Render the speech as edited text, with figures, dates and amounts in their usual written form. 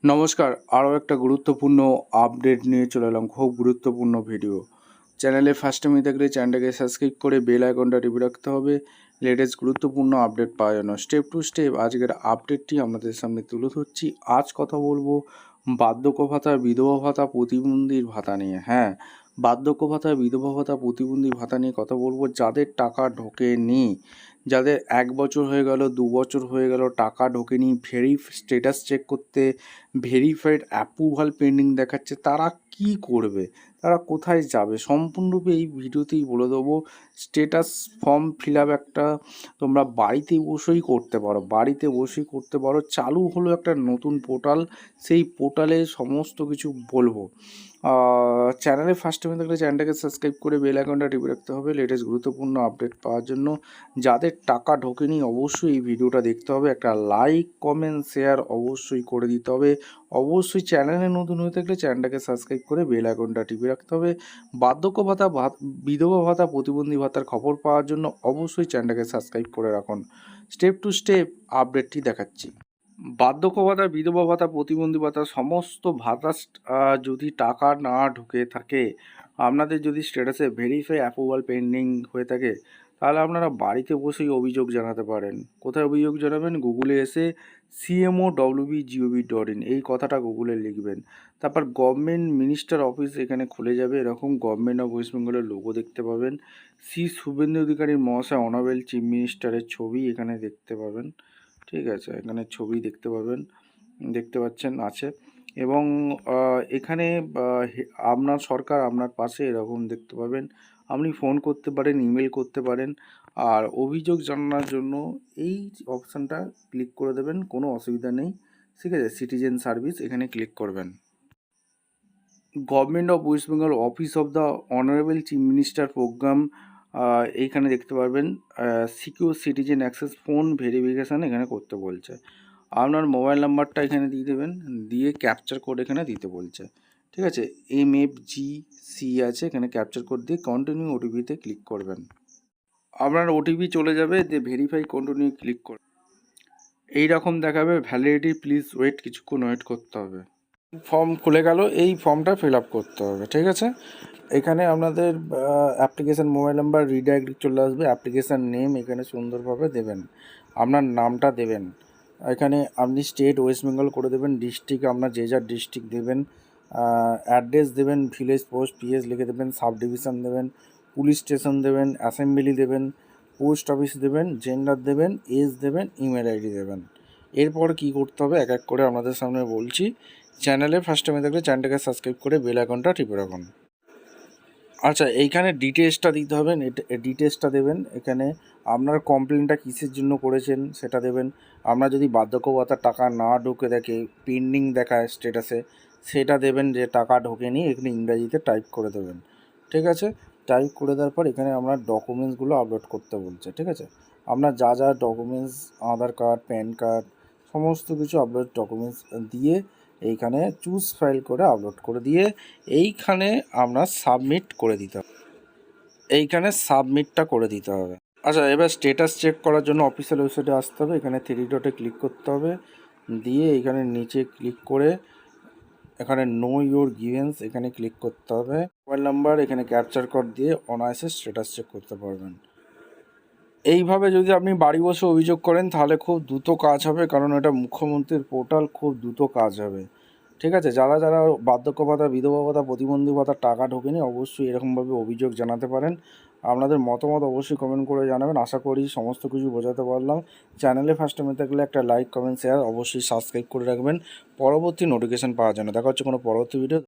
নমস্কার, আরও একটা গুরুত্বপূর্ণ আপডেট নিয়ে চলে এলাম। খুব গুরুত্বপূর্ণ ভিডিও। চ্যানেলে ফার্স্ট টাইম থাকলে চ্যানেলটাকে সাবস্ক্রাইব করে বেল আইকনটা টিপে রাখতে হবে লেটেস্ট গুরুত্বপূর্ণ আপডেট পাওয়ার জন্য। স্টেপ টু স্টেপ আজকের আপডেটটি আপনাদের সামনে তুলে ধরছি। আজ কথা বলবো বার্ধক্য ভাতা, বিধবা ভাতা, প্রতিবন্ধীর ভাতা নিয়ে। হ্যাঁ, বার্ধক্য ভাতা, বিধবা ভাতা, প্রতিবন্ধী ভাতা নিয়ে কথা বলবো। যাদের টাকা ঢোকেনি, যাদের 1 বছর হয়ে গেল, 2 বছর হয়ে গেল, টাকা ঢোকেনি, স্ট্যাটাস চেক করতে ভেরিফাইড অ্যাপ্রুভাল পেন্ডিং দেখাচ্ছে, তারা কি করবে, তারা কোথায় যাবে, সম্পূর্ণরূপে এই ভিডিওতেই বলে দেবো। স্ট্যাটাস ফর্ম ফিল আপ একটা তোমরা বাড়িতে বসেই করতে পারো, বাড়িতে বসেই করতে পারো। চালু হলো একটা নতুন পোর্টাল, সেই পোর্টালে সমস্ত কিছু বলবো। চ্যানেলে ফার্স্ট টাইম থাকলে চ্যানেলটাকে সাবস্ক্রাইব করে বেল আইকনটা টিপে রাখতে হবে লেটেস্ট গুরুত্বপূর্ণ আপডেট পাওয়ার জন্য। যাদের টাকা ঢোকেনি অবশ্যই এই ভিডিওটা দেখতে হবে, একটা লাইক কমেন্ট শেয়ার অবশ্যই করে দিতে হবে। অবশ্যই চ্যানেলে নতুন হয়ে থাকলে চ্যানেলটাকে সাবস্ক্রাইব করে বেল আইকনটা টিপে রাখতে হবে। বার্ধক্য ভাতা, বিধবা ভাতা, প্রতিবন্ধী ভাতার খবর পাওয়ার জন্য অবশ্যই চ্যানেলটাকে সাবস্ক্রাইব করে রাখুন। স্টেপ টু স্টেপ আপডেটটি দেখাচ্ছি। বার্ধক্য ভাতা, বিধবা ভাতা, প্রতিবন্ধী ভাতা সমস্ত ভাতা যদি টাকা না ঢুকে থাকে, আপনাদের যদি স্ট্যাটাসে ভেরিফাই অ্যাপ্রুভাল পেন্ডিং হয়ে থাকে, তাহলে আপনারা বাড়িতে বসেই অভিযোগ জানাতে পারেন। কোথায় অভিযোগ জানাবেন? গুগলে এসে cmo.wb.gov.in এই কথাটা গুগলে লিখবেন। তারপর গভর্নমেন্ট মিনিস্টার অফিস এখানে খুলে যাবে। এরকম গভর্নমেন্ট অফ ওয়েস্ট বেঙ্গলের লোগো দেখতে পাবেন। শ্রী শুভেন্দু অধিকারী মহাশয় অনারেবল চিফ মিনিস্টারের ছবি এখানে দেখতে পাবেন। ঠিক আছে, এখানে ছবি দেখতে পাবেন, দেখতে পাচ্ছেন আছে। এবং এখানে আপনার সরকার আপনার পাশে এরকম দেখতে পাবেন। আপনি ফোন করতে পারেন, ইমেল করতে পারেন। আর অভিযোগ জানানোর জন্য এই অপশানটা ক্লিক করে দেবেন, কোনো অসুবিধা নেই। ঠিক আছে, সিটিজেন সার্ভিস এখানে ক্লিক করবেন। Government of West Bengal office of the honourable chief minister programme এইখানে দেখতে পারবেন। Secure citizen access phone verification এখানে করতে বলছে। আপনার মোবাইল নাম্বারটা এখানে দিয়ে দেবেন, দিয়ে ক্যাপচার কোড এখানে দিতে বলছে। ঠিক আছে, MFGC আছে, এখানে ক্যাপচার কোড দিয়ে কন্টিনিউ ওটিপিতে ক্লিক করবেন। আপনার ওটিপি চলে যাবে, দিয়ে ভেরিফাই কন্টিনিউ ক্লিক করবেন। এইরকম দেখাবে ভ্যালিডিটি প্লিজ ওয়েট, কিছুক্ষণ ওয়েট করতে হবে। ফর্ম খুলে গেল, এই ফর্মটা ফিল আপ করতে হবে। ঠিক আছে, এখানে আপনাদের অ্যাপ্লিকেশান মোবাইল নাম্বার রিডাইরেক্ট চলে আসবে। অ্যাপ্লিকেশান নেম এখানে সুন্দরভাবে দেবেন, আপনার নামটা দেবেন। এখানে আপনি স্টেট ওয়েস্ট বেঙ্গল করে দেবেন, ডিস্ট্রিক্ট আপনার যে যার ডিস্ট্রিক্ট দেবেন, অ্যাড্রেস দেবেন, ভিলেজ পোস্ট পিএস লিখে দেবেন, সাব ডিভিশন দেবেন, পুলিশ স্টেশন দেবেন, অ্যাসেম্বলি দেবেন, পোস্ট অফিস দেবেন, জেন্ডার দেবেন, এজ দেবেন, ইমেল আইডি দেবেন। এরপর কি করতে হবে এক এক করে আপনাদের সামনে বলছি। চ্যানেলে ফার্স্ট টাইমে থাকলে চ্যানেলটাকে সাবস্ক্রাইব করে বেল আইকনটা টিপে রাখুন। আচ্ছা, এইখানে ডিটেলসটা দিতে হবে, ডিটেলসটা দেবেন। এখানে আপনার কমপ্লেনটা কিসের জন্য করেছেন সেটা দেবেন। আপনার যদি বার্ধক্য ভাতার টাকা না ঢুকে দেখে, পেন্ডিং দেখায় স্ট্যাটাসে, সেটা দেবেন যে টাকা ঢোকেনি, এখানে ইংরাজিতে টাইপ করে দেবেন। ঠিক আছে, টাইপ করে দেওয়ার পর এখানে আপনার ডকুমেন্টসগুলো আপলোড করতে বলছে। ঠিক আছে, আপনার যা যা ডকুমেন্টস, আধার কার্ড, প্যান কার্ড, সমস্ত কিছু আপলোড ডকুমেন্টস দিয়ে এইখানে চুজ ফাইল করে আপলোড করে দিয়ে এইখানে আপনার সাবমিট করে দিতে হবে। এইখানে সাবমিটটা করে দিতে হবে। আচ্ছা, এবার স্ট্যাটাস চেক করার জন্য অফিসিয়াল ওয়েবসাইটে আসতে হবে। এখানে 3 ডটে ক্লিক করতে হবে, দিয়ে এখানে নিচে ক্লিক করে এখানে নো ইউর গিভেন্স এখানে ক্লিক করতে হবে। মোবাইল নাম্বার এখানে ক্যাপচার কোড দিয়ে অনায়াসে স্ট্যাটাস চেক করতে পারবেন। এইভাবে যদি আপনি বাড়ি বসে অভিযোগ করেন তাহলে খুব দ্রুত কাজ হবে, কারণ এটা মুখ্যমন্ত্রীর পোর্টাল, খুব দ্রুত কাজ হবে। ঠিক আছে, যারা যারা বার্ধক্য ভাতা, বিধবা ভাতা, প্রতিবন্ধী ভাতার টাকা ঢোকেনি অবশ্যই এরকমভাবে অভিযোগ জানাতে পারেন। আপনাদের মতামত অবশ্যই কমেন্ট করে জানাবেন। আশা করি সমস্ত কিছু বোঝাতে পারলাম। চ্যানেলে ফার্স্ট টাইমে থাকলে একটা লাইক কমেন্ট শেয়ার অবশ্যই সাবস্ক্রাইব করে রাখবেন পরবর্তী নোটিফিকেশান পাওয়ার জন্য। দেখা হচ্ছে কোনো পরবর্তী ভিডিও।